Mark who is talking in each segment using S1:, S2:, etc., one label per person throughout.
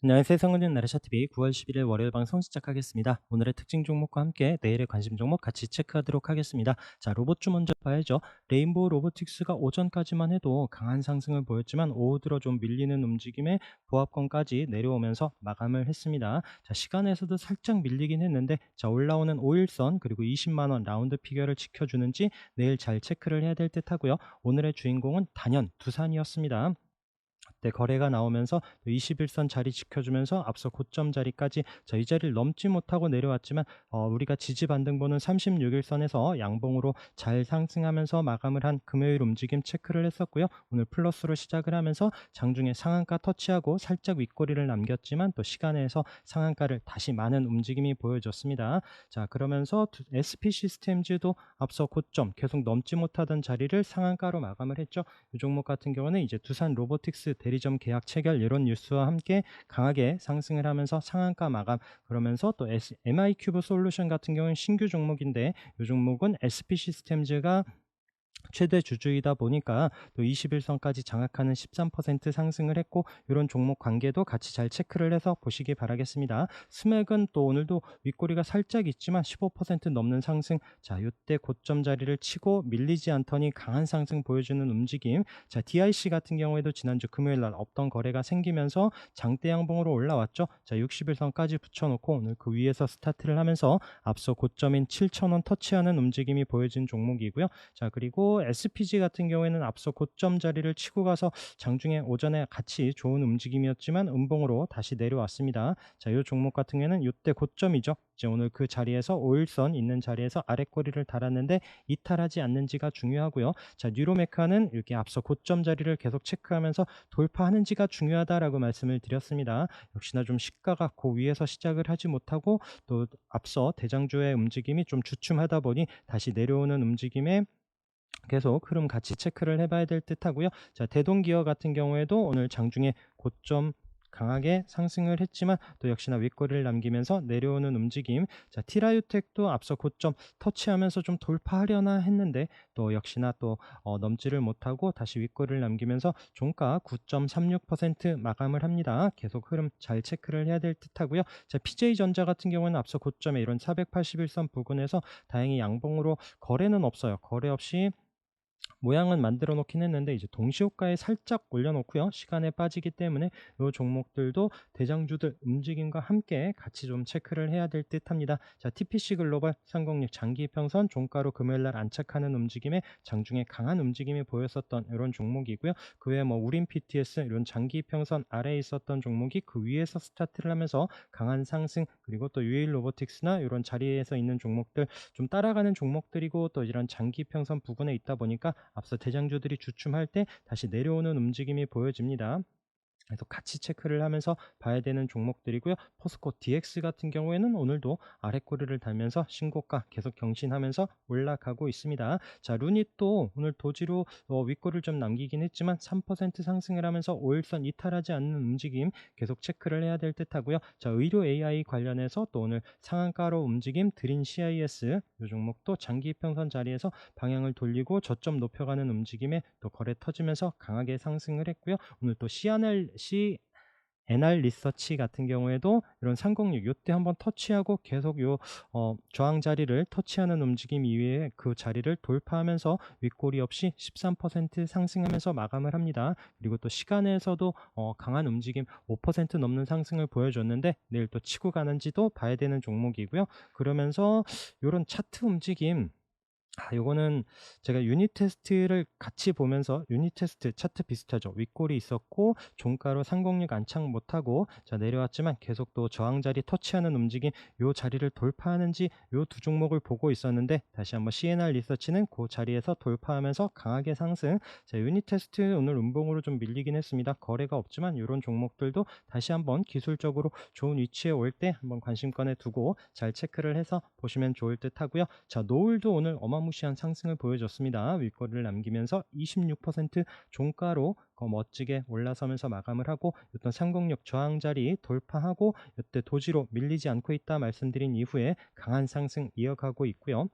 S1: 안녕하세요. 성은진 나라샤TV 9월 11일 월요일 방송 시작하겠습니다. 오늘의 특징 종목과 함께 내일의 관심 종목 같이 체크하도록 하겠습니다. 자, 로봇주 먼저 봐야죠. 레인보우 로보틱스가 오전까지만 해도 강한 상승을 보였지만 오후 들어 좀 밀리는 움직임에 보합권까지 내려오면서 마감을 했습니다. 자, 시간에서도 살짝 밀리긴 했는데 자, 올라오는 5일선 그리고 20만원 라운드 피겨를 지켜주는지 내일 잘 체크를 해야 될 듯 하고요. 오늘의 주인공은 단연 두산이었습니다. 네, 거래가 나오면서 21선 자리 지켜주면서 앞서 고점 자리까지 이 자리를 넘지 못하고 내려왔지만 우리가 지지 반등보는 36일선에서 양봉으로 잘 상승하면서 마감을 한 금요일 움직임 체크를 했었고요. 오늘 플러스로 시작을 하면서 장중에 상한가 터치하고 살짝 윗꼬리를 남겼지만 또 시간에서 상한가를 다시 많은 움직임이 보여줬습니다. 자, 그러면서 SP 시스템즈도 앞서 고점 계속 넘지 못하던 자리를 상한가로 마감을 했죠. 이 종목 같은 경우는 이제 두산 로보틱스 대리점 계약 체결 이런 뉴스와 함께 강하게 상승을 하면서 상한가 마감, 그러면서 또 MI 큐브 솔루션 같은 경우는 신규 종목인데 이 종목은 SP 시스템즈가 최대 주주이다 보니까 또 21선까지 장악하는 13% 상승을 했고, 이런 종목 관계도 같이 잘 체크를 해서 보시기 바라겠습니다. 스맥은 또 오늘도 윗꼬리가 살짝 있지만 15% 넘는 상승, 자, 이때 고점 자리를 치고 밀리지 않더니 강한 상승 보여주는 움직임. 자, DIC 같은 경우에도 지난주 금요일 날 없던 거래가 생기면서 장대 양봉으로 올라왔죠. 자, 61선까지 붙여놓고 오늘 그 위에서 스타트를 하면서 앞서 고점인 7,000원 터치하는 움직임이 보여진 종목이고요. 자, 그리고 SPG 같은 경우에는 앞서 고점 자리를 치고 가서 장중에 오전에 같이 좋은 움직임이었지만 음봉으로 다시 내려왔습니다. 자, 이 종목 같은 경우에는 이때 고점이죠. 이제 오늘 그 자리에서 5일선 있는 자리에서 아래꼬리를 달았는데 이탈하지 않는지가 중요하고요. 자, 뉴로메카는 이렇게 앞서 고점 자리를 계속 체크하면서 돌파하는지가 중요하다라고 말씀을 드렸습니다. 역시나 좀 시가가 그 위에서 시작을 하지 못하고 또 앞서 대장주의 움직임이 좀 주춤하다 보니 다시 내려오는 움직임에 계속 흐름 같이 체크를 해봐야 될 듯 하고요. 자, 대동기어 같은 경우에도 오늘 장중에 고점 강하게 상승을 했지만 또 역시나 윗꼬리를 남기면서 내려오는 움직임. 자, 티라유텍도 앞서 고점 터치하면서 좀 돌파하려나 했는데 또 역시나 또 넘지를 못하고 다시 윗꼬리를 남기면서 종가 9.36% 마감을 합니다. 계속 흐름 잘 체크를 해야 될 듯 하고요. 자, PJ전자 같은 경우는 앞서 고점에 이런 481선 부근에서 다행히 양봉으로 거래는 없어요. 거래 없이 모양은 만들어 놓긴 했는데 이제 동시호가에 살짝 올려놓고요. 시간에 빠지기 때문에 이 종목들도 대장주들 움직임과 함께 같이 좀 체크를 해야 될 듯합니다. 자, TPC 글로벌 306 장기 이평선 종가로 금요일날 안착하는 움직임에 장중에 강한 움직임이 보였었던 이런 종목이고요. 그 외에 뭐 우린 PTS 이런 장기 이평선 아래에 있었던 종목이 그 위에서 스타트를 하면서 강한 상승, 그리고 또 유일 로보틱스나 이런 자리에서 있는 종목들 좀 따라가는 종목들이고 또 이런 장기 평선 부근에 있다 보니까 앞서 대장주들이 주춤할 때 다시 내려오는 움직임이 보여집니다. 그래서 같이 체크를 하면서 봐야 되는 종목들이고요. 포스코 DX 같은 경우에는 오늘도 아래꼬리를 달면서 신고가 계속 경신하면서 올라가고 있습니다. 자, 루닛도 오늘 도지로 윗꼬리를 좀 남기긴 했지만 3% 상승을 하면서 5일선 이탈하지 않는 움직임 계속 체크를 해야 될 듯 하고요. 자, 의료 AI 관련해서 또 오늘 상한가로 움직임 드린 CIS 이 종목도 장기 평선 자리에서 방향을 돌리고 저점 높여가는 움직임에 또 거래 터지면서 강하게 상승을 했고요. 오늘 또 NR 리서치 같은 경우에도 이런 306 요때 한번 터치하고 계속 요 저항 자리를 터치하는 움직임 이후에 그 자리를 돌파하면서 윗꼬리 없이 13% 상승하면서 마감을 합니다. 그리고 또 시간에서도 강한 움직임 5% 넘는 상승을 보여줬는데 내일 또 치고 가는지도 봐야 되는 종목이고요. 그러면서 요런 차트 움직임, 요거는 제가 유닛 테스트를 같이 보면서 유닛 테스트 차트 비슷하죠. 윗골이 있었고 종가로 306 안착 못하고 자, 내려왔지만 계속 또 저항 자리 터치하는 움직임, 요 자리를 돌파하는지 요 두 종목을 보고 있었는데 다시 한번 CNR 리서치는 그 자리에서 돌파하면서 강하게 상승. 자, 유닛 테스트 오늘 음봉으로 좀 밀리긴 했습니다. 거래가 없지만 이런 종목들도 다시 한번 기술적으로 좋은 위치에 올 때 한번 관심권에 두고 잘 체크를 해서 보시면 좋을 듯 하고요. 자, 노을도 오늘 어마무시한 상승을 보여줬습니다. 윗거리를 남기면서 26% 종가로 멋지게 올라서면서 마감을 하고 어떤 306 저항 자리 돌파하고 이때 도지로 밀리지 않고 있다 말씀드린 이후에 강한 상승 이어가고 있고요.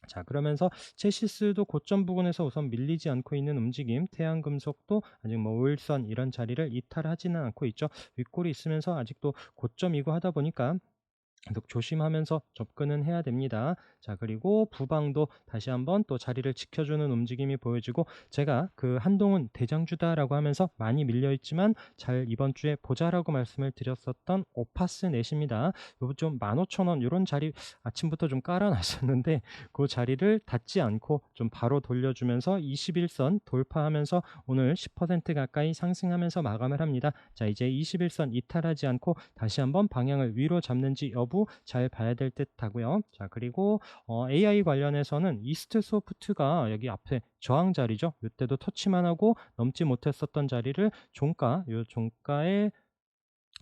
S1: 자, 그러면서 체시스도 고점 부근에서 우선 밀리지 않고 있는 움직임, 태양금속도 아직 뭐 5일선 이런 자리를 이탈하지는 않고 있죠. 윗골이 있으면서 아직도 고점이고 하다 보니까 계속 조심하면서 접근은 해야 됩니다. 자, 그리고 부방도 다시 한번 또 자리를 지켜주는 움직임이 보여지고, 제가 그 한동훈 대장주다라고 하면서 많이 밀려 있지만 잘 이번 주에 보자라고 말씀을 드렸었던 오파스 넷입니다. 요거 좀 15,000원 요런 자리 아침부터 좀 깔아놨었는데 그 자리를 닿지 않고 좀 바로 돌려주면서 21선 돌파하면서 오늘 10% 가까이 상승하면서 마감을 합니다. 자, 이제 21선 이탈하지 않고 다시 한번 방향을 위로 잡는지 여부 잘 봐야 될 듯 하고요. 자, 그리고 AI 관련해서는 이스트 소프트가 여기 앞에 저항 자리죠. 이때도 터치만 하고 넘지 못했었던 자리를 요 종가에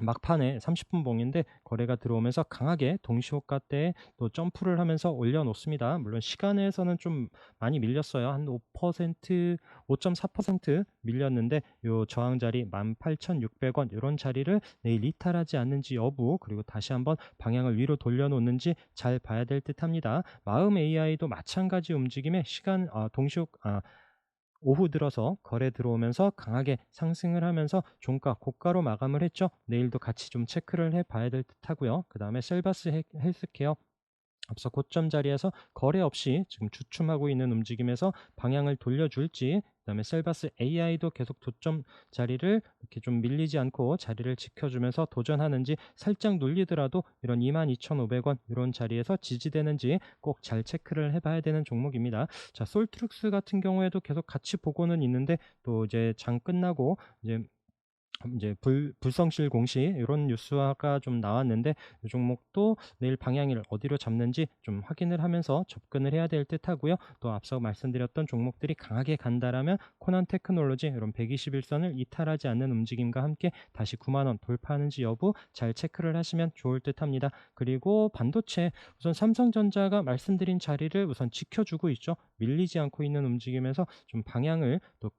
S1: 막판에 30분 봉인데 거래가 들어오면서 강하게 동시호가 때에 또 점프를 하면서 올려놓습니다. 물론 시간에서는 좀 많이 밀렸어요. 한 5%, 5.4% 밀렸는데 요 저항 자리 18,600원 이런 자리를 내일 이탈하지 않는지 여부, 그리고 다시 한번 방향을 위로 돌려놓는지 잘 봐야 될 듯합니다. 마음 AI도 마찬가지 움직임에 오후 들어서 거래 들어오면서 강하게 상승을 하면서 종가 고가로 마감을 했죠. 내일도 같이 좀 체크를 해 봐야 될 듯하고요. 그다음에 셀바스 헬스케어 앞서 고점 자리에서 거래 없이 지금 주춤하고 있는 움직임에서 방향을 돌려줄지, 그다음에 셀바스 AI도 계속 도점 자리를 이렇게 좀 밀리지 않고 자리를 지켜주면서 도전하는지, 살짝 눌리더라도 이런 22,500원 이런 자리에서 지지되는지 꼭 잘 체크를 해봐야 되는 종목입니다. 자, 솔트룩스 같은 경우에도 계속 같이 보고는 있는데 또 이제 장 끝나고 이제 불성실 공시 이런 뉴스가 좀 나왔는데 이 종목도 내일 방향을 어디로 잡는지 좀 확인을 하면서 접근을 해야 될 듯하고요. 또 앞서 말씀드렸던 종목들이 강하게 간다라면 코난 테크놀로지 이런 121선을 이탈하지 않는 움직임과 함께 다시 9만 원 돌파하는지 여부 잘 체크를 하시면 좋을 듯합니다. 그리고 반도체, 우선 삼성전자가 말씀드린 자리를 우선 지켜주고 있죠. 밀리지 않고 있는 움직임에서 좀 방향을 또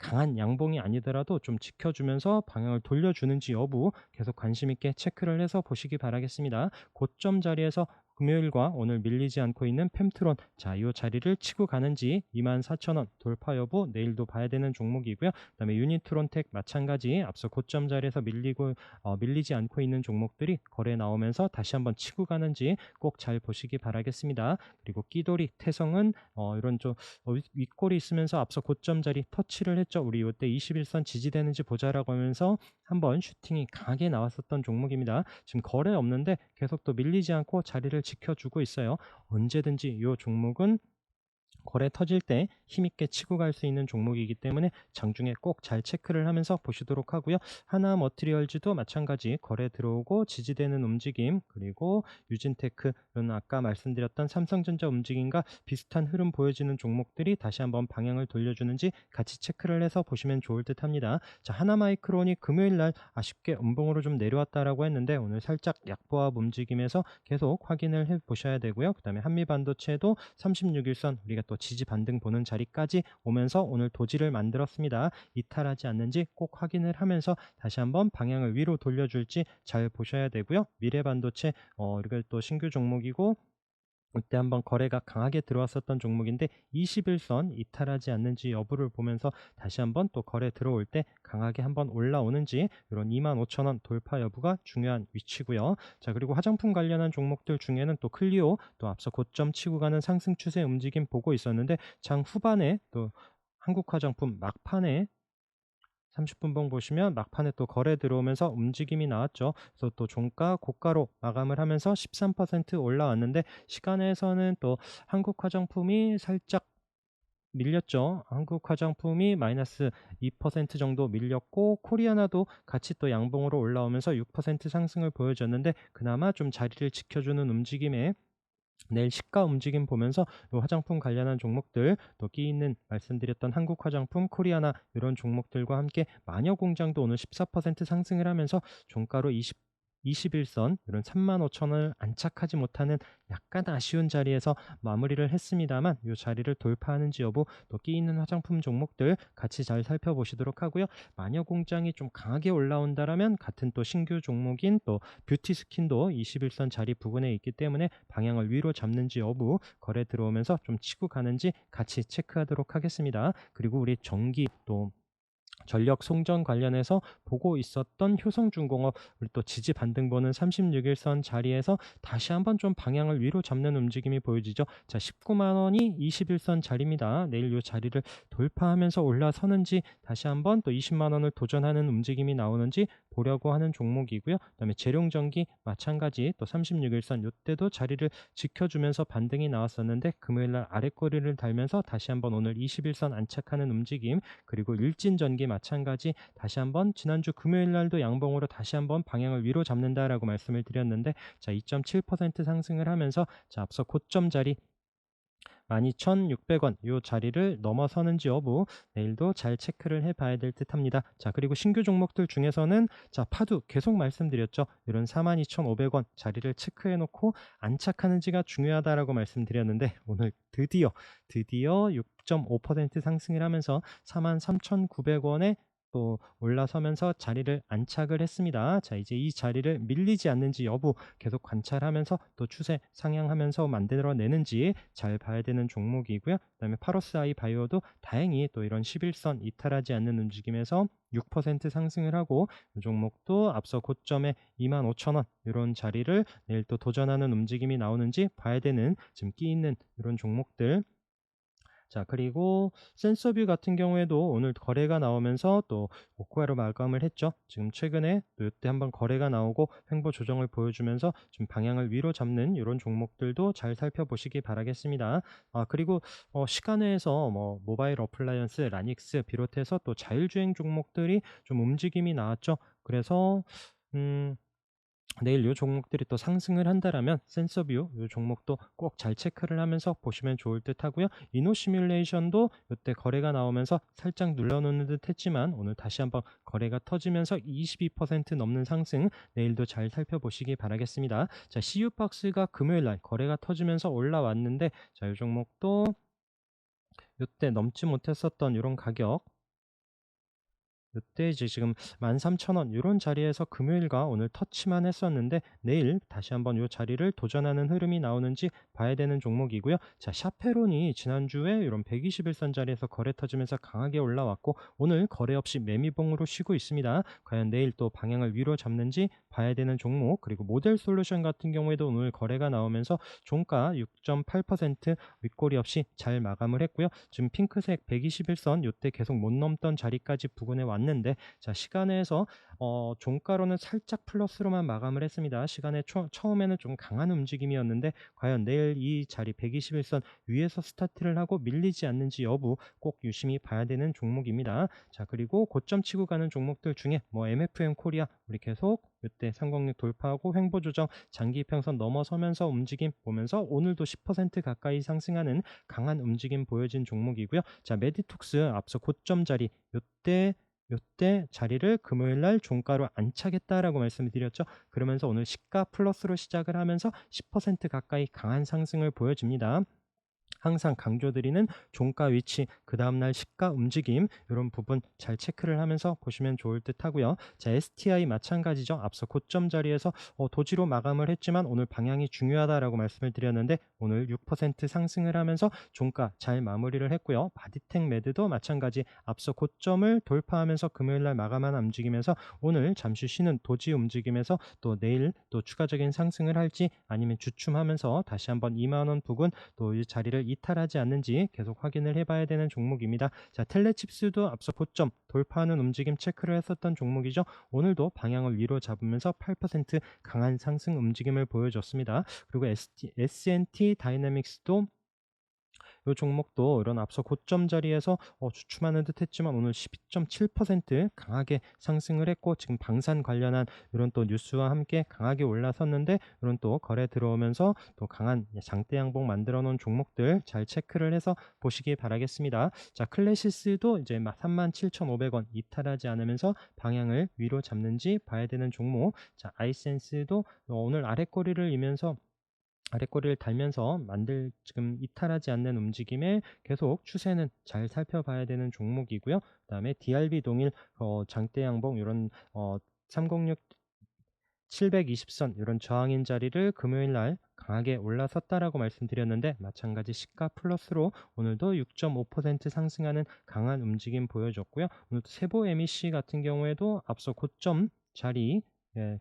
S1: 강한 양봉이 아니더라도 좀 지켜주면서 방향을 돌려주는지 여부 계속 관심 있게 체크를 해서 보시기 바라겠습니다. 고점 자리에서 금요일과 오늘 밀리지 않고 있는 펜트론, 자, 이 자리를 치고 가는지 24,000원 돌파 여부 내일도 봐야 되는 종목이고요. 그다음에 유니트론텍 마찬가지 앞서 고점 자리에서 밀리지 않고 있는 종목들이 거래 나오면서 다시 한번 치고 가는지 꼭 잘 보시기 바라겠습니다. 그리고 끼돌이 태성은 이런 좀 윗골이 있으면서 앞서 고점 자리 터치를 했죠. 우리 이때 21선 지지되는지 보자라고 하면서 한번 슈팅이 강하게 나왔었던 종목입니다. 지금 거래 없는데 계속 또 밀리지 않고 자리를 지켜주고 있어요. 언제든지 이 종목은 거래 터질 때 힘있게 치고 갈 수 있는 종목이기 때문에 장중에 꼭 잘 체크를 하면서 보시도록 하고요. 하나 머티리얼즈도 마찬가지 거래 들어오고 지지되는 움직임, 그리고 유진테크는 아까 말씀드렸던 삼성전자 움직임과 비슷한 흐름 보여지는 종목들이 다시 한번 방향을 돌려주는지 같이 체크를 해서 보시면 좋을 듯 합니다. 자, 하나마이크론이 금요일 날 아쉽게 음봉으로 좀 내려왔다라고 했는데 오늘 살짝 약보합 움직임에서 계속 확인을 해 보셔야 되고요. 그다음에 한미반도체도 36일선 우리가 또 지지 반등 보는 자리까지 오면서 오늘 도지를 만들었습니다. 이탈하지 않는지 꼭 확인을 하면서 다시 한번 방향을 위로 돌려줄지 잘 보셔야 되고요. 미래반도체 이걸 또 신규 종목이고 이때 한번 거래가 강하게 들어왔었던 종목인데 21선 이탈하지 않는지 여부를 보면서 다시 한번 또 거래 들어올 때 강하게 한번 올라오는지 이런 25,000원 돌파 여부가 중요한 위치고요. 자, 그리고 화장품 관련한 종목들 중에는 또 클리오, 또 앞서 고점 치고 가는 상승 추세 움직임 보고 있었는데 장 후반에 또 한국화장품 막판에 30분 봉 보시면 막판에 또 거래 들어오면서 움직임이 나왔죠. 그래서 또 종가 고가로 마감을 하면서 13% 올라왔는데 시간에서는 또 한국 화장품이 살짝 밀렸죠. 한국 화장품이 마이너스 2% 정도 밀렸고 코리아나도 같이 또 양봉으로 올라오면서 6% 상승을 보여줬는데 그나마 좀 자리를 지켜주는 움직임에 내일 시가 움직임 보면서 요 화장품 관련한 종목들, 또 끼 있는 말씀드렸던 한국 화장품, 코리아나 이런 종목들과 함께 마녀 공장도 오늘 14% 상승을 하면서 종가로 21선 이런 35,000원을 안착하지 못하는 약간 아쉬운 자리에서 마무리를 했습니다만 이 자리를 돌파하는지 여부 또 끼 있는 화장품 종목들 같이 잘 살펴보시도록 하고요. 마녀 공장이 좀 강하게 올라온다라면 같은 또 신규 종목인 또 뷰티 스킨도 21선 자리 부근에 있기 때문에 방향을 위로 잡는지 여부 거래 들어오면서 좀 치고 가는지 같이 체크하도록 하겠습니다. 그리고 우리 전기 또 전력 송전 관련해서 보고 있었던 효성중공업 우리 또 지지 반등 보는 36일선 자리에서 다시 한번 좀 방향을 위로 잡는 움직임이 보여지죠. 자, 19만 원이 21선 자리입니다. 내일 이 자리를 돌파하면서 올라서는지 다시 한번 또 20만 원을 도전하는 움직임이 나오는지 보려고 하는 종목이고요. 그다음에 재룡전기 마찬가지 또 36일선 이때도 자리를 지켜주면서 반등이 나왔었는데 금요일 날 아랫꼬리를 달면서 다시 한번 오늘 21선 안착하는 움직임 그리고 일진전기 마찬가지 다시 한번 지난주 금요일 날도 양봉으로 다시 한번 방향을 위로 잡는다라고 말씀을 드렸는데 자 2.7% 상승을 하면서 자 앞서 고점 자리 12,600원 요 자리를 넘어서는지 여부 내일도 잘 체크를 해봐야 될 듯합니다. 자 그리고 신규 종목들 중에서는 자 파두 계속 말씀드렸죠. 이런 42,500원 자리를 체크해 놓고 안착하는지가 중요하다라고 말씀드렸는데 오늘 드디어 6.5% 상승을 하면서 43,900원에 또 올라서면서 자리를 안착을 했습니다. 자 이제 이 자리를 밀리지 않는지 여부 계속 관찰하면서 또 추세 상향하면서 만들어내는지 잘 봐야 되는 종목이고요. 그다음에 파로스아이 바이오도 다행히 또 이런 11선 이탈하지 않는 움직임에서 6% 상승을 하고 이 종목도 앞서 고점에 25,000원 이런 자리를 내일 또 도전하는 움직임이 나오는지 봐야 되는 지금 끼 있는 이런 종목들 자 그리고 센서뷰 같은 경우에도 오늘 거래가 나오면서 또 고가로 마감을 했죠. 지금 최근에 또 이때 한번 거래가 나오고 횡보 조정을 보여주면서 좀 방향을 위로 잡는 이런 종목들도 잘 살펴보시기 바라겠습니다. 아 그리고 시간에서 뭐 모바일 어플라이언스, 라닉스 비롯해서 또 자율주행 종목들이 좀 움직임이 나왔죠. 그래서 음 내일 요 종목들이 또 상승을 한다라면 센서뷰 요 종목도 꼭 잘 체크를 하면서 보시면 좋을 듯 하고요. 이노 시뮬레이션도 이때 거래가 나오면서 살짝 눌러놓는 듯 했지만 오늘 다시 한번 거래가 터지면서 22% 넘는 상승 내일도 잘 살펴보시기 바라겠습니다. 자, CU박스가 금요일 날 거래가 터지면서 올라왔는데 자, 요 종목도 이때 넘지 못했었던 이런 가격 이때 이제 지금 13,000원 요런 자리에서 금요일과 오늘 터치만 했었는데 내일 다시 한번 요 자리를 도전하는 흐름이 나오는지 봐야 되는 종목이고요. 자, 샤페론이 지난주에 이런 121선 자리에서 거래 터지면서 강하게 올라왔고 오늘 거래 없이 매미봉으로 쉬고 있습니다. 과연 내일 또 방향을 위로 잡는지 봐야 되는 종목 그리고 모델 솔루션 같은 경우에도 오늘 거래가 나오면서 종가 6.8% 윗꼬리 없이 잘 마감을 했고요. 지금 핑크색 121선 요때 계속 못 넘던 자리까지 부근에 왔는데 자 시간에서 종가로는 살짝 플러스로만 마감을 했습니다. 시간에 처음에는 좀 강한 움직임이었는데 과연 내일 이 자리 121선 위에서 스타트를 하고 밀리지 않는지 여부 꼭 유심히 봐야 되는 종목입니다. 자 그리고 고점 치고 가는 종목들 중에 뭐 MFM 코리아 우리 계속 이때 306 돌파하고 횡보 조정 장기 이평선 넘어서면서 움직임 보면서 오늘도 10% 가까이 상승하는 강한 움직임 보여진 종목이고요. 자, 메디톡스 앞서 고점 자리 요때 자리를 금요일 날 종가로 안착했다라고 말씀을 드렸죠. 그러면서 오늘 시가 플러스로 시작을 하면서 10% 가까이 강한 상승을 보여줍니다. 항상 강조드리는 종가 위치, 그 다음날 시가 움직임 이런 부분 잘 체크를 하면서 보시면 좋을 듯 하고요. 자, STI 마찬가지죠. 앞서 고점 자리에서 도지로 마감을 했지만 오늘 방향이 중요하다라고 말씀을 드렸는데 오늘 6% 상승을 하면서 종가 잘 마무리를 했고요. 바디텍 매드도 마찬가지 앞서 고점을 돌파하면서 금요일날 마감하는 움직임에서 오늘 잠시 쉬는 도지 움직임에서 또 내일 또 추가적인 상승을 할지 아니면 주춤하면서 다시 한번 2만원 부근 또 이 자리를 이탈하지 않는지 계속 확인을 해봐야 되는 종목입니다. 자, 텔레칩스도 앞서 고점 돌파하는 움직임 체크를 했었던 종목이죠. 오늘도 방향을 위로 잡으면서 8% 강한 상승 움직임을 보여줬습니다. 그리고 SNT 다이내믹스도 요 종목도 이런 앞서 고점 자리에서 주춤하는 듯 했지만 오늘 12.7% 강하게 상승을 했고, 지금 방산 관련한 이런 또 뉴스와 함께 강하게 올라섰는데, 이런 또 거래 들어오면서 또 강한 장대 양봉 만들어 놓은 종목들 잘 체크를 해서 보시기 바라겠습니다. 자, 클래시스도 이제 37,500원 이탈하지 않으면서 방향을 위로 잡는지 봐야 되는 종목. 자, 아이센스도 오늘 아랫꼬리를 이면서 아랫꼬리를 달면서 지금 이탈하지 않는 움직임에 계속 추세는 잘 살펴봐야 되는 종목이고요. 그다음에 DRB 동일 장대 양봉 이런 306 720선 이런 저항인 자리를 금요일 날 강하게 올라섰다라고 말씀드렸는데, 마찬가지 시가 플러스로 오늘도 6.5% 상승하는 강한 움직임 보여줬고요. 오늘 세보 MEC 같은 경우에도 앞서 고점 자리,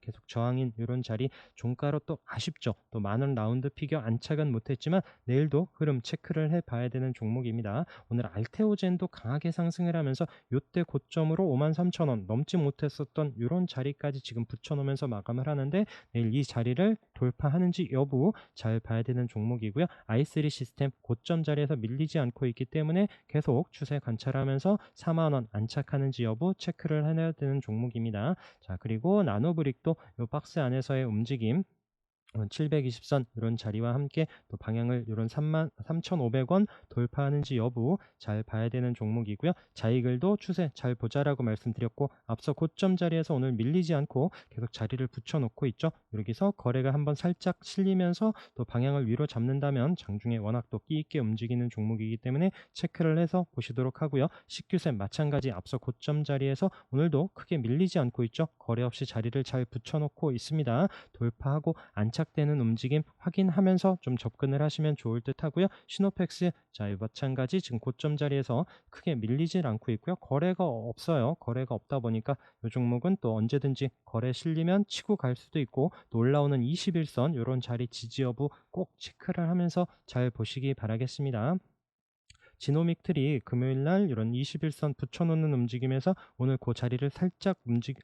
S1: 계속 저항인 이런 자리 종가로 또 아쉽죠. 또 만원 라운드 피겨 안착은 못했지만 내일도 흐름 체크를 해봐야 되는 종목입니다. 오늘 알테오젠도 강하게 상승을 하면서 요때 고점으로 53,000원 넘지 못했었던 이런 자리까지 지금 붙여놓으면서 마감을 하는데, 내일 이 자리를 돌파하는지 여부 잘 봐야 되는 종목이고요. i3 시스템 고점 자리에서 밀리지 않고 있기 때문에 계속 추세 관찰하면서 4만원 안착하는지 여부 체크를 해야 되는 종목입니다. 자, 그리고 나노브릭도 이 박스 안에서의 움직임 720선 이런 자리와 함께 또 방향을 이런 3,500원 돌파하는지 여부 잘 봐야 되는 종목이고요. 자이글도 추세 잘 보자라고 말씀드렸고, 앞서 고점 자리에서 오늘 밀리지 않고 계속 자리를 붙여놓고 있죠. 여기서 거래가 한번 살짝 실리면서 또 방향을 위로 잡는다면 장중에 워낙 또 끼있게 움직이는 종목이기 때문에 체크를 해서 보시도록 하고요. CQ샘 마찬가지 앞서 고점 자리에서 오늘도 크게 밀리지 않고 있죠. 거래 없이 자리를 잘 붙여놓고 있습니다. 돌파하고 안착되는 움직임 확인하면서 좀 접근을 하시면 좋을 듯 하고요. 시노펙스, 자, 마찬가지 지금 고점 자리에서 크게 밀리질 않고 있고요. 거래가 없어요. 거래가 없다 보니까 이 종목은 또 언제든지 거래 실리면 치고 갈 수도 있고, 또 올라오는 21선 이런 자리 지지 여부 꼭 체크를 하면서 잘 보시기 바라겠습니다. 지노믹 틀이 금요일 날 이런 21선 붙여놓는 움직임에서 오늘 그 자리를 살짝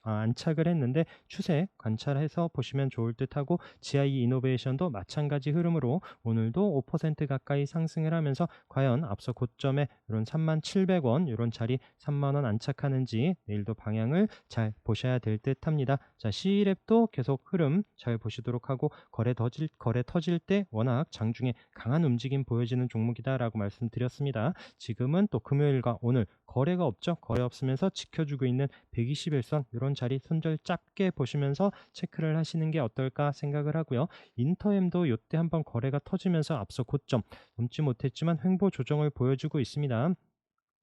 S1: 안착을 했는데, 추세 관찰해서 보시면 좋을 듯하고, GI 이노베이션도 마찬가지 흐름으로 오늘도 5% 가까이 상승을 하면서 과연 앞서 고점에 이런 37,000원 이런 자리 3만원 안착하는지 내일도 방향을 잘 보셔야 될 듯합니다. 자, C랩도 계속 흐름 잘 보시도록 하고, 거래 터질 때 워낙 장중에 강한 움직임 보여지는 종목이다라고 말씀드렸습니다. 지금은 또 금요일과 오늘 거래가 없죠. 거래 없으면서 지켜주고 있는 121선 이런 자리 손절 짧게 보시면서 체크를 하시는 게 어떨까 생각을 하고요. 인터엠도 이때 한번 거래가 터지면서 앞서 고점 넘지 못했지만 횡보 조정을 보여주고 있습니다.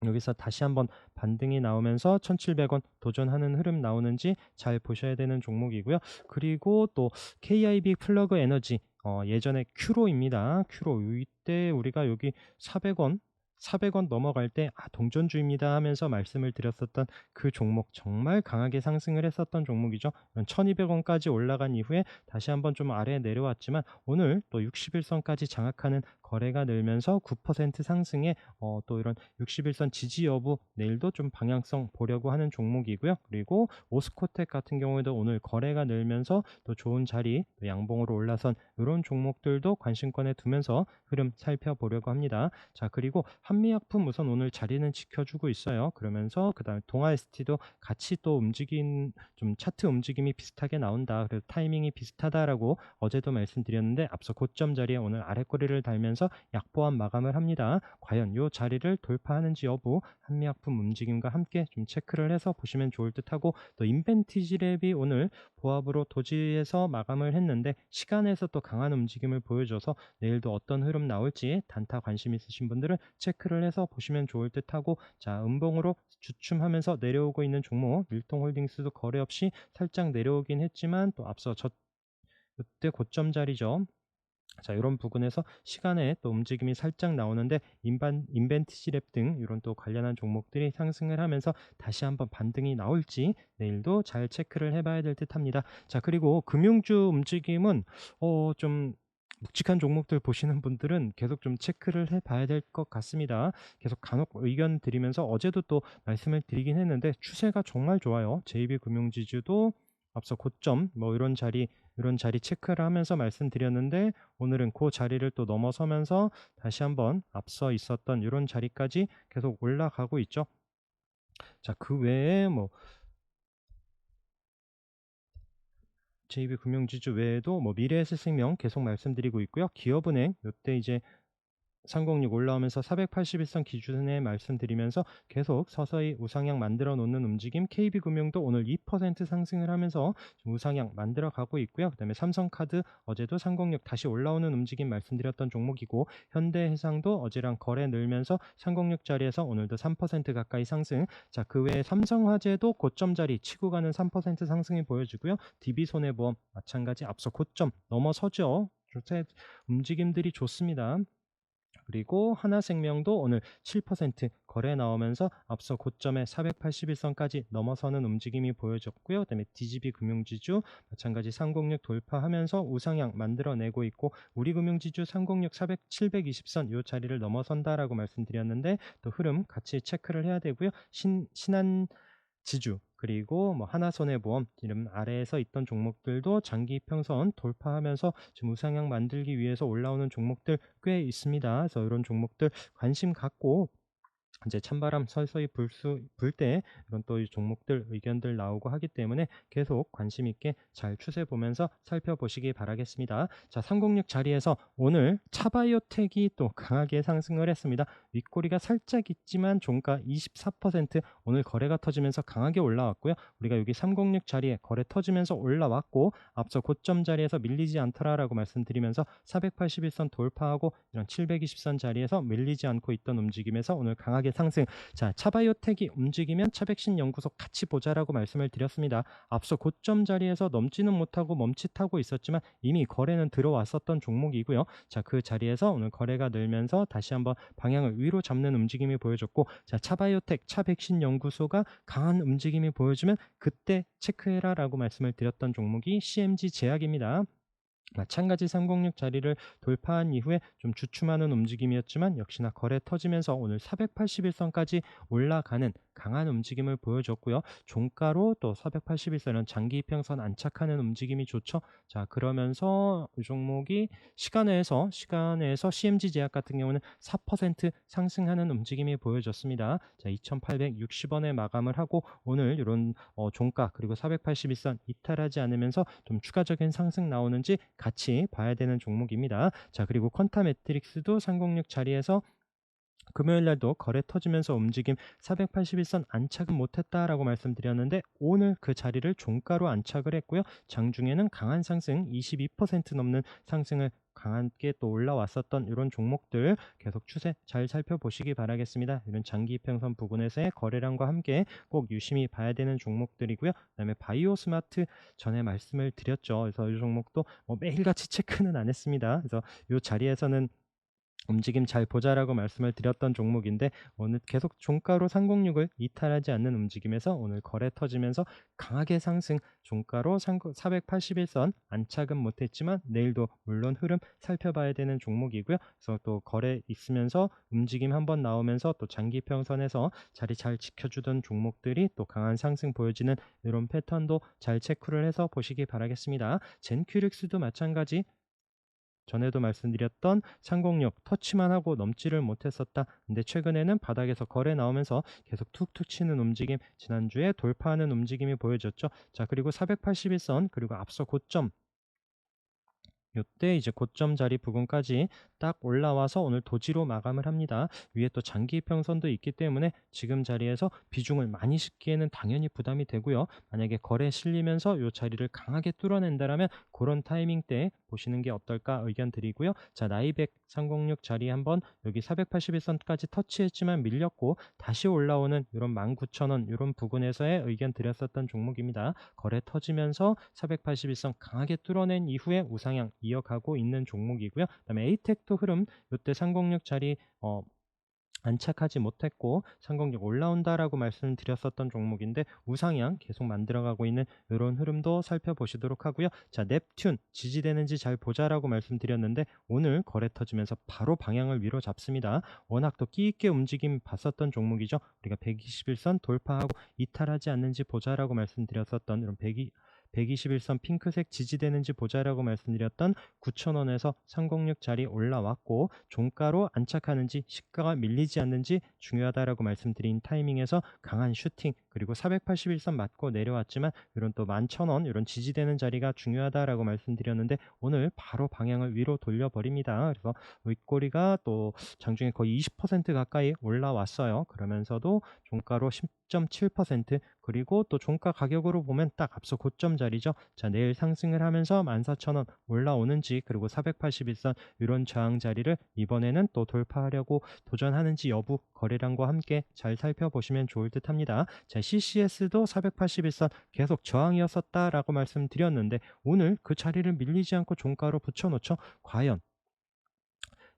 S1: 여기서 다시 한번 반등이 나오면서 1,700원 도전하는 흐름 나오는지 잘 보셔야 되는 종목이고요. 그리고 또 KIB 플러그 에너지, 예전에 큐로입니다. 큐로 이때 우리가 여기 400원 넘어갈 때 동전주입니다 하면서 말씀을 드렸었던 그 종목, 정말 강하게 상승을 했었던 종목이죠. 1200원까지 올라간 이후에 다시 한번 좀 아래에 내려왔지만 오늘 또 61선까지 장악하는 거래가 늘면서 9% 상승에 또 이런 61선 지지 여부 내일도 좀 방향성 보려고 하는 종목이고요. 그리고 오스코텍 같은 경우에도 오늘 거래가 늘면서 또 좋은 자리, 또 양봉으로 올라선 이런 종목들도 관심권에 두면서 흐름 살펴보려고 합니다. 자, 그리고 한미약품 우선 오늘 자리는 지켜주고 있어요. 그러면서 그다음에 동아ST도 같이 또 좀 차트 움직임이 비슷하게 나온다. 그래서 타이밍이 비슷하다라고 어제도 말씀드렸는데, 앞서 고점 자리에 오늘 아랫꼬리를 달면서 약보합 마감을 합니다. 과연 이 자리를 돌파하는지 여부 한미약품 움직임과 함께 좀 체크를 해서 보시면 좋을 듯하고, 또 인벤티지랩이 오늘 보합으로 도지에서 마감을 했는데 시간에서 또 강한 움직임을 보여줘서 내일도 어떤 흐름 나올지 단타 관심 있으신 분들은 체크를 해서 보시면 좋을 듯하고, 자, 음봉으로 주춤하면서 내려오고 있는 종목 밀통홀딩스도 거래 없이 살짝 내려오긴 했지만 또 앞서 그때 고점 자리죠. 자, 이런 부분에서 시간에 또 움직임이 살짝 나오는데, 인벤티지랩 등 이런 또 관련한 종목들이 상승을 하면서 다시 한번 반등이 나올지 내일도 잘 체크를 해봐야 될 듯합니다. 자, 그리고 금융주 움직임은 좀 묵직한 종목들 보시는 분들은 계속 좀 체크를 해봐야 될 것 같습니다. 계속 간혹 의견 드리면서 어제도 또 말씀을 드리긴 했는데 추세가 정말 좋아요. JB금융지주도 앞서 고점 뭐 이런 자리 체크를 하면서 말씀드렸는데 오늘은 그 자리를 또 넘어서면서 다시 한번 앞서 있었던 이런 자리까지 계속 올라가고 있죠. 자, 그 외에 뭐 JB금융지주 외에도 뭐 미래에셋생명 계속 말씀드리고 있고요. 기업은행 요때 이제 306 올라오면서 481선 기준에 말씀드리면서 계속 서서히 우상향 만들어 놓는 움직임. KB금융도 오늘 2% 상승을 하면서 좀 우상향 만들어 가고 있고요. 그다음에 삼성카드 어제도 306 다시 올라오는 움직임 말씀드렸던 종목이고, 현대해상도 어제랑 거래 늘면서 306 자리에서 오늘도 3% 가까이 상승. 자, 그 외에 삼성화재도 고점 자리 치고 가는 3% 상승이 보여지고요. DB손해보험 마찬가지 앞서 고점 넘어서죠. 요새 움직임들이 좋습니다. 그리고 하나생명도 오늘 7% 거래 나오면서 앞서 고점에 481선까지 넘어서는 움직임이 보여졌고요. 그다음에 DGB 금융지주 마찬가지 306 돌파하면서 우상향 만들어내고 있고, 우리금융지주 306 400 720선 요 자리를 넘어선다라고 말씀드렸는데 또 흐름 같이 체크를 해야 되고요. 신한 지주 그리고 뭐 하나손해보험 이런 아래에서 있던 종목들도 장기 평선 돌파하면서 지금 우상향 만들기 위해서 올라오는 종목들 꽤 있습니다. 그래서 이런 종목들 관심 갖고 이제 찬바람 서서히 불 때 이런 또 이 종목들 의견들 나오고 하기 때문에 계속 관심 있게 잘 추세 보면서 살펴보시기 바라겠습니다. 자, 306 자리에서 오늘 차바이오텍이 또 강하게 상승을 했습니다. 윗꼬리가 살짝 있지만 종가 24% 오늘 거래가 터지면서 강하게 올라왔고요. 우리가 여기 306 자리에 거래 터지면서 올라왔고 앞서 고점 자리에서 밀리지 않더라라고 말씀드리면서 481선 돌파하고 이런 720선 자리에서 밀리지 않고 있던 움직임에서 오늘 강하게 상승. 자, 차바이오텍이 움직이면 차백신 연구소 같이 보자라고 말씀을 드렸습니다. 앞서 고점 자리에서 넘지는 못하고 멈칫하고 있었지만 이미 거래는 들어왔었던 종목이고요. 자, 그 자리에서 오늘 거래가 늘면서 다시 한번 방향을 위로 잡는 움직임이 보여졌고, 자, 차바이오텍 차백신 연구소가 강한 움직임이 보여주면 그때 체크해라라고 말씀을 드렸던 종목이 CMG 제약입니다. 마찬가지 306 자리를 돌파한 이후에 좀 주춤하는 움직임이었지만 역시나 거래 터지면서 오늘 481선까지 올라가는 강한 움직임을 보여줬고요. 종가로 또 481선은 장기 이평선 안착하는 움직임이 좋죠. 자, 그러면서 이 종목이 시간에서 CMG 제약 같은 경우는 4% 상승하는 움직임이 보여졌습니다. 자, 2,860원에 마감을 하고 오늘 이런 종가 그리고 481선 이탈하지 않으면서 좀 추가적인 상승 나오는지 같이 봐야 되는 종목입니다. 자, 그리고 퀀타 매트릭스도 306 자리에서 금요일 날도 거래 터지면서 움직임 481선 안착은 못했다라고 말씀드렸는데 오늘 그 자리를 종가로 안착을 했고요. 장중에는 강한 상승 22% 넘는 상승을 강하게 또 올라왔었던 이런 종목들 계속 추세 잘 살펴보시기 바라겠습니다. 이런 장기 이평선 부근에서의 거래량과 함께 꼭 유심히 봐야 되는 종목들이고요. 그다음에 바이오 스마트 전에 말씀을 드렸죠. 그래서 이 종목도 뭐 매일같이 체크는 안 했습니다. 그래서 이 자리에서는 움직임 잘 보자라고 말씀을 드렸던 종목인데 오늘 계속 종가로 306을 이탈하지 않는 움직임에서 오늘 거래 터지면서 강하게 상승, 종가로 481선 안착은 못했지만 내일도 물론 흐름 살펴봐야 되는 종목이고요. 그래서 또 거래 있으면서 움직임 한번 나오면서 또 장기 평선에서 자리 잘 지켜주던 종목들이 또 강한 상승 보여지는 이런 패턴도 잘 체크를 해서 보시기 바라겠습니다. 젠큐릭스도 마찬가지 전에도 말씀드렸던 306 터치만 하고 넘지를 못했었다. 근데 최근에는 바닥에서 거래 나오면서 계속 툭툭 치는 움직임, 지난주에 돌파하는 움직임이 보여졌죠. 자, 그리고 481선 그리고 앞서 고점 요때 이제 고점 자리 부근까지 딱 올라와서 오늘 도지로 마감을 합니다. 위에 또 장기 이평선도 있기 때문에 지금 자리에서 비중을 많이 싣기에는 당연히 부담이 되고요. 만약에 거래 실리면서 요 자리를 강하게 뚫어낸다라면 그런 타이밍 때 보시는 게 어떨까 의견 드리고요. 자, 나이백 306 자리 한번 여기 481선까지 터치했지만 밀렸고 다시 올라오는 이런 19,000원 이런 부근에서의 의견 드렸었던 종목입니다. 거래 터지면서 481선 강하게 뚫어낸 이후에 우상향 이어가고 있는 종목이고요. 그다음에 에이텍도 흐름 이때 306 자리 안착하지 못했고 306 올라온다라고 말씀드렸었던 종목인데 우상향 계속 만들어가고 있는 이런 흐름도 살펴보시도록 하고요. 자, 넵튠 지지되는지 잘 보자라고 말씀드렸는데 오늘 거래 터지면서 바로 방향을 위로 잡습니다. 워낙 또 끼있게 움직임 봤었던 종목이죠. 우리가 121선 돌파하고 이탈하지 않는지 보자라고 말씀드렸었던 이런 121선 핑크색 지지되는지 보자라고 말씀드렸던 9,000원에서 306 자리 올라왔고, 종가로 안착하는지 시가가 밀리지 않는지 중요하다라고 말씀드린 타이밍에서 강한 슈팅, 그리고 481선 맞고 내려왔지만 이런 또 11,000원 이런 지지되는 자리가 중요하다라고 말씀드렸는데, 오늘 바로 방향을 위로 돌려버립니다. 그래서 윗꼬리가 또 장중에 거의 20% 가까이 올라왔어요. 그러면서도 종가로 10.7%, 그리고 또 종가 가격으로 보면 딱 앞서 고점 자리죠. 자, 내일 상승을 하면서 14,000원 올라오는지, 그리고 481선 이런 저항 자리를 이번에는 또 돌파하려고 도전하는지 여부 거래량과 함께 잘 살펴보시면 좋을 듯 합니다. 자, CCS도 481선 계속 저항이었었다라고 말씀드렸는데, 오늘 그 자리를 밀리지 않고 종가로 붙여놓죠. 과연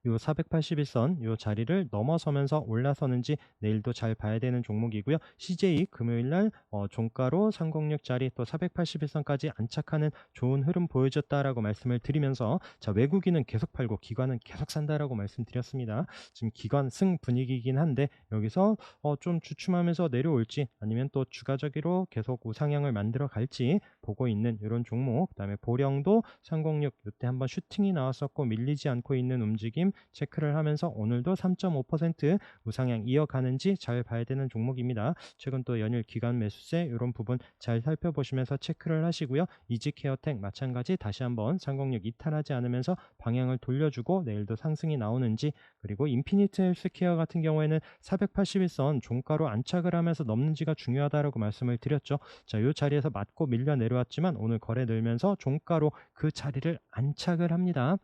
S1: 요 481선 요 자리를 넘어서면서 올라서는지 내일도 잘 봐야 되는 종목이고요. CJ 금요일 날 종가로 306 자리 또 481선까지 안착하는 좋은 흐름 보여줬다라고 말씀을 드리면서, 자, 외국인은 계속 팔고 기관은 계속 산다라고 말씀드렸습니다. 지금 기관 승 분위기이긴 한데 여기서 좀 주춤하면서 내려올지, 아니면 또 추가적으로 계속 우상향을 만들어 갈지 보고 있는 이런 종목. 그다음에 보령도 306 이때 한번 슈팅이 나왔었고 밀리지 않고 있는 움직임 체크를 하면서 오늘도 3.5% 우상향 이어가는지 잘 봐야 되는 종목입니다. 최근 또 연일 기간 매수세 이런 부분 잘 살펴보시면서 체크를 하시고요. 이지케어텍 마찬가지 다시 한번 306 이탈하지 않으면서 방향을 돌려주고 내일도 상승이 나오는지, 그리고 인피니트 헬스케어 같은 경우에는 481선 종가로 안착을 하면서 넘는지가 중요하다라고 말씀을 드렸죠. 자, 이 자리에서 맞고 밀려 내려왔지만 오늘 거래 늘면서 종가로 그 자리를 안착을 합니다.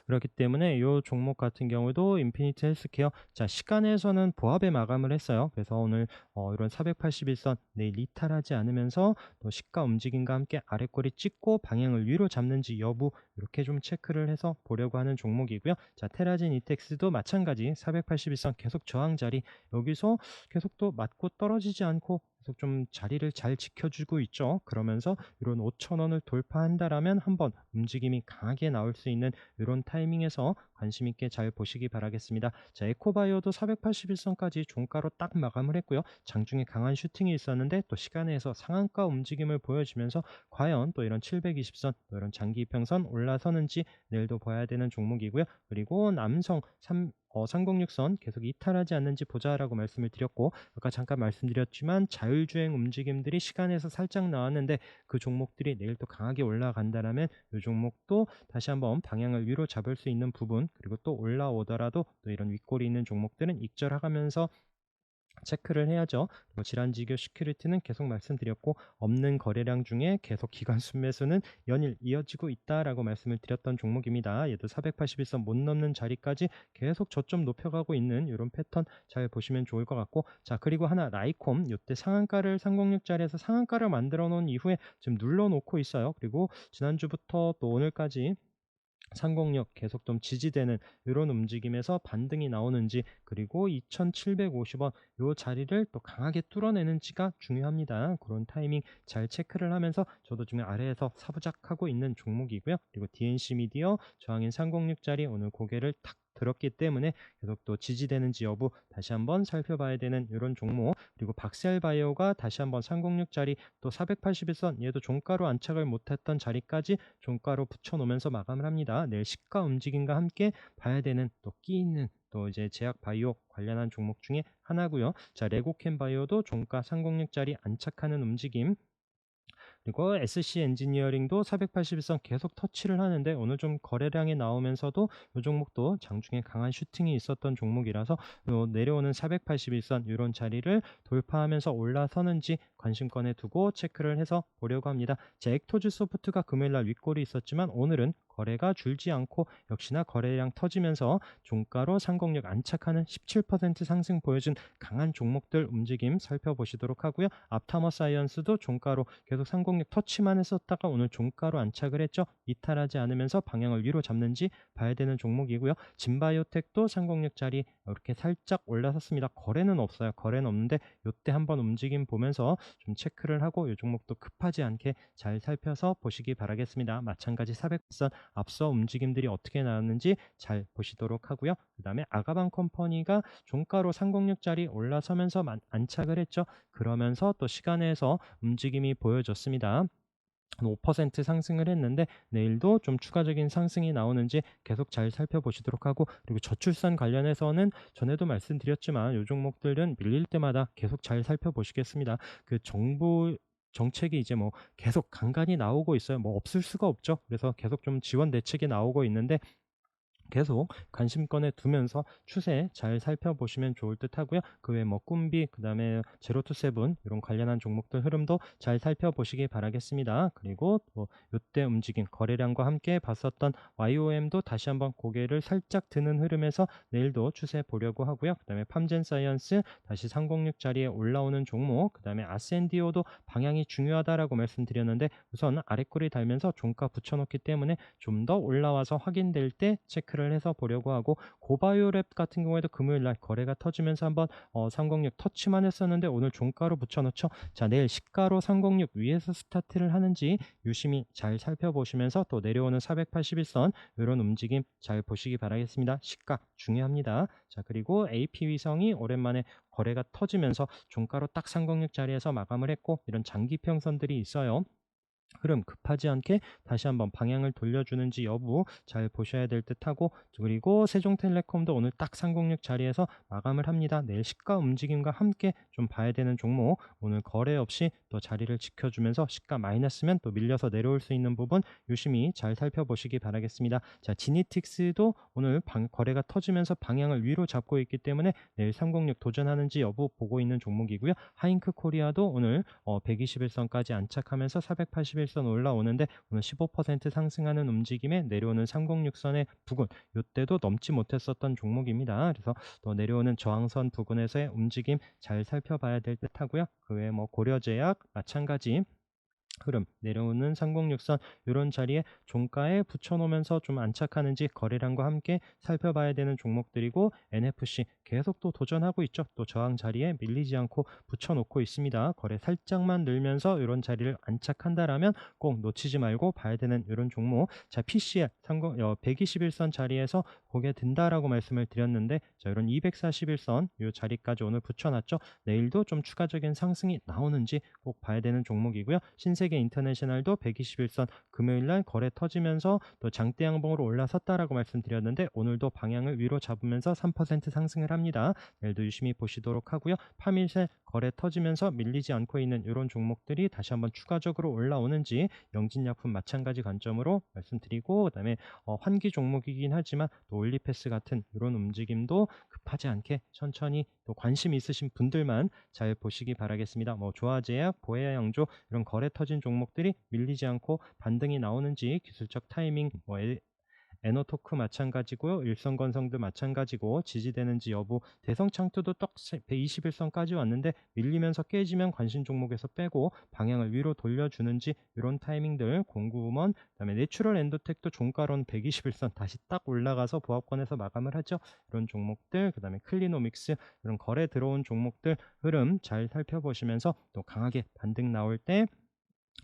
S1: 그렇기 때문에 이 종목 같은 경우도 인피니트 헬스케어, 자, 시간에서는 보합에 마감을 했어요. 그래서 오늘 이런 481선 내일 이탈하지 않으면서 또 시가 움직임과 함께 아래꼬리 찍고 방향을 위로 잡는지 여부 이렇게 좀 체크를 해서 보려고 하는 종목이고요. 자, 테라진 이텍스도 마찬가지 481선 계속 저항 자리, 여기서 계속 또 맞고 떨어지지 않고 계속 좀 자리를 잘 지켜주고 있죠. 그러면서 이런 5,000원을 돌파한다라면 한번 움직임이 강하게 나올 수 있는 이런 타이밍에서 관심 있게 잘 보시기 바라겠습니다. 자, 에코바이오도 481선까지 종가로 딱 마감을 했고요. 장중에 강한 슈팅이 있었는데 또 시간에서 상한가 움직임을 보여주면서 과연 또 이런 720선 또 이런 장기 이평선 올라서는지 내일도 봐야 되는 종목이고요. 그리고 남성 306선 계속 이탈하지 않는지 보자라고 말씀을 드렸고, 아까 잠깐 말씀드렸지만 자율주행 움직임들이 시간에서 살짝 나왔는데 그 종목들이 내일 또 강하게 올라간다라면 이 종목도 다시 한번 방향을 위로 잡을 수 있는 부분, 그리고 또 올라오더라도 또 이런 윗골이 있는 종목들은 익절하면서 체크를 해야죠. 그리고 질환지교 시큐리티는 계속 말씀드렸고, 없는 거래량 중에 계속 기관 순매수는 연일 이어지고 있다라고 말씀을 드렸던 종목입니다. 얘도 481선 못 넘는 자리까지 계속 저점 높여가고 있는 이런 패턴 잘 보시면 좋을 것 같고, 자, 그리고 하나 라이콤 이때 상한가를 306짜리에서 상한가를 만들어 놓은 이후에 지금 눌러놓고 있어요. 그리고 지난주부터 또 오늘까지 상공력 계속 좀 지지되는 이런 움직임에서 반등이 나오는지, 그리고 2,750원 요 자리를 또 강하게 뚫어내는지가 중요합니다. 그런 타이밍 잘 체크를 하면서 저도 지금 아래에서 사부작하고 있는 종목이고요. 그리고 DNC 미디어 저항인 306짜리 오늘 고개를 탁 들었기 때문에 계속 또 지지되는지 여부 다시 한번 살펴봐야 되는 이런 종목. 그리고 박셀바이오가 다시 한번 306짜리 또 481선 얘도 종가로 안착을 못했던 자리까지 종가로 붙여놓으면서 마감을 합니다. 내일 시가 움직임과 함께 봐야 되는 또 끼 있는 또 이제 제약 바이오 관련한 종목 중에 하나고요. 자, 레고캠 바이오도 종가 306짜리 안착하는 움직임, 그리고 SC 엔지니어링도 481선 계속 터치를 하는데 오늘 좀 거래량이 나오면서도 이 종목도 장중에 강한 슈팅이 있었던 종목이라서 내려오는 481선 이런 자리를 돌파하면서 올라서는지 관심권에 두고 체크를 해서 보려고 합니다. 자, 액토즈 소프트가 금요일날 윗골이 있었지만 오늘은 거래가 줄지 않고 역시나 거래량 터지면서 종가로 상공력 안착하는 17% 상승 보여준 강한 종목들 움직임 살펴보시도록 하고요. 앞타머 사이언스도 종가로 계속 상공력 터치만 했었다가 오늘 종가로 안착을 했죠. 이탈하지 않으면서 방향을 위로 잡는지 봐야 되는 종목이고요. 진바이오텍도 상공력 자리 이렇게 살짝 올라섰습니다. 거래는 없어요. 거래는 없는데 이때 한번 움직임 보면서 좀 체크를 하고 이 종목도 급하지 않게 잘 살펴서 보시기 바라겠습니다. 마찬가지 400선 앞서 움직임들이 어떻게 나왔는지 잘 보시도록 하고요. 그 다음에 아가방 컴퍼니가 종가로 306짜리 올라서면서 안착을 했죠. 그러면서 또 시간에서 움직임이 보여졌습니다. 한 5% 상승을 했는데 내일도 좀 추가적인 상승이 나오는지 계속 잘 살펴보시도록 하고, 그리고 저출산 관련해서는 전에도 말씀드렸지만 요 종목들은 밀릴 때마다 계속 잘 살펴보시겠습니다. 그 정부 정책이 이제 뭐 계속 간간히 나오고 있어요. 뭐 없을 수가 없죠. 그래서 계속 좀 지원 대책이 나오고 있는데 계속 관심권에 두면서 추세 잘 살펴보시면 좋을 듯 하고요. 그 외에 뭐 꿈비, 그다음에 제로투세븐 이런 관련한 종목들 흐름도 잘 살펴보시기 바라겠습니다. 그리고 또 요때 움직임 거래량과 함께 봤었던 YOM도 다시 한번 고개를 살짝 드는 흐름에서 내일도 추세 보려고 하고요. 그다음에 팜젠 사이언스 다시 306 자리에 올라오는 종목, 그다음에 아센디오도 방향이 중요하다라고 말씀드렸는데 우선 아래꼬리 달면서 종가 붙여놓기 때문에 좀 더 올라와서 확인될 때 체크를 해서 보려고 하고, 고바이오랩 같은 경우에도 금요일 날 거래가 터지면서 한번 306 터치만 했었는데 오늘 종가로 붙여놓죠. 자, 내일 시가로 306 위에서 스타트를 하는지 유심히 잘 살펴보시면서 또 내려오는 481선 이런 움직임 잘 보시기 바라겠습니다. 시가 중요합니다. 자, 그리고 AP위성이 오랜만에 거래가 터지면서 종가로 딱 306 자리에서 마감을 했고, 이런 장기 평선들이 있어요. 흐름 급하지 않게 다시 한번 방향을 돌려주는지 여부 잘 보셔야 될 듯하고, 그리고 세종텔레콤도 오늘 딱 306 자리에서 마감을 합니다. 내일 시가 움직임과 함께 좀 봐야 되는 종목, 오늘 거래 없이 또 자리를 지켜주면서 시가 마이너스면 또 밀려서 내려올 수 있는 부분 유심히 잘 살펴보시기 바라겠습니다. 자, 지니틱스도 오늘 거래가 터지면서 방향을 위로 잡고 있기 때문에 내일 306 도전하는지 여부 보고 있는 종목이고요. 하잉크 코리아도 오늘 121선까지 안착하면서 481선 올라오는데 오늘 15% 상승하는 움직임에 내려오는 306선의 부근, 이때도 넘지 못했었던 종목입니다. 그래서 또 내려오는 저항선 부근에서의 움직임 잘 살펴봐야 될 듯하고요. 그 외에 뭐 고려제약 마찬가지 흐름, 내려오는 306선 이런 자리에 종가에 붙여놓으면서 좀 안착하는지 거래량과 함께 살펴봐야 되는 종목들이고, NFC 계속 또 도전하고 있죠. 또 저항 자리에 밀리지 않고 붙여놓고 있습니다. 거래 살짝만 늘면서 이런 자리를 안착한다라면 꼭 놓치지 말고 봐야 되는 이런 종목. 자, PCL 121선 자리에서 고개 든다라고 말씀을 드렸는데, 자, 이런 241선 이 자리까지 오늘 붙여놨죠. 내일도 좀 추가적인 상승이 나오는지 꼭 봐야 되는 종목이고요. 신세계 인터내셔널도 121선 금요일 날 거래 터지면서 또 장대 양봉으로 올라섰다라고 말씀드렸는데 오늘도 방향을 위로 잡으면서 3% 상승을 합니다. 내일도 유심히 보시도록 하고요. 파밀셀 거래 터지면서 밀리지 않고 있는 이런 종목들이 다시 한번 추가적으로 올라오는지 영진약품 마찬가지 관점으로 말씀드리고, 그다음에 환기 종목이긴 하지만 또 올리패스 같은 이런 움직임도 급하지 않게 천천히 또 관심 있으신 분들만 잘 보시기 바라겠습니다. 뭐 조화제약, 보혜양조 이런 거래 터진 종목들이 밀리지 않고 반등이 나오는지 기술적 타이밍, 뭐 에너토크 마찬가지고요. 일성건성도 마찬가지고 지지되는지 여부, 대성창투도 떡 121선까지 왔는데 밀리면서 깨지면 관심 종목에서 빼고 방향을 위로 돌려주는지 이런 타이밍들 공구먼, 그다음에 내추럴 엔도텍도 종가론 121선 다시 딱 올라가서 보합권에서 마감을 하죠. 이런 종목들, 그다음에 클리노믹스 이런 거래 들어온 종목들 흐름 잘 살펴보시면서 또 강하게 반등 나올 때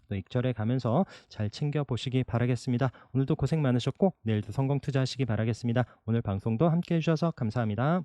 S1: 또 익절해 가면서 잘 챙겨 보시기 바라겠습니다. 오늘도 고생 많으셨고 내일도 성공 투자하시기 바라겠습니다. 오늘 방송도 함께 해주셔서 감사합니다.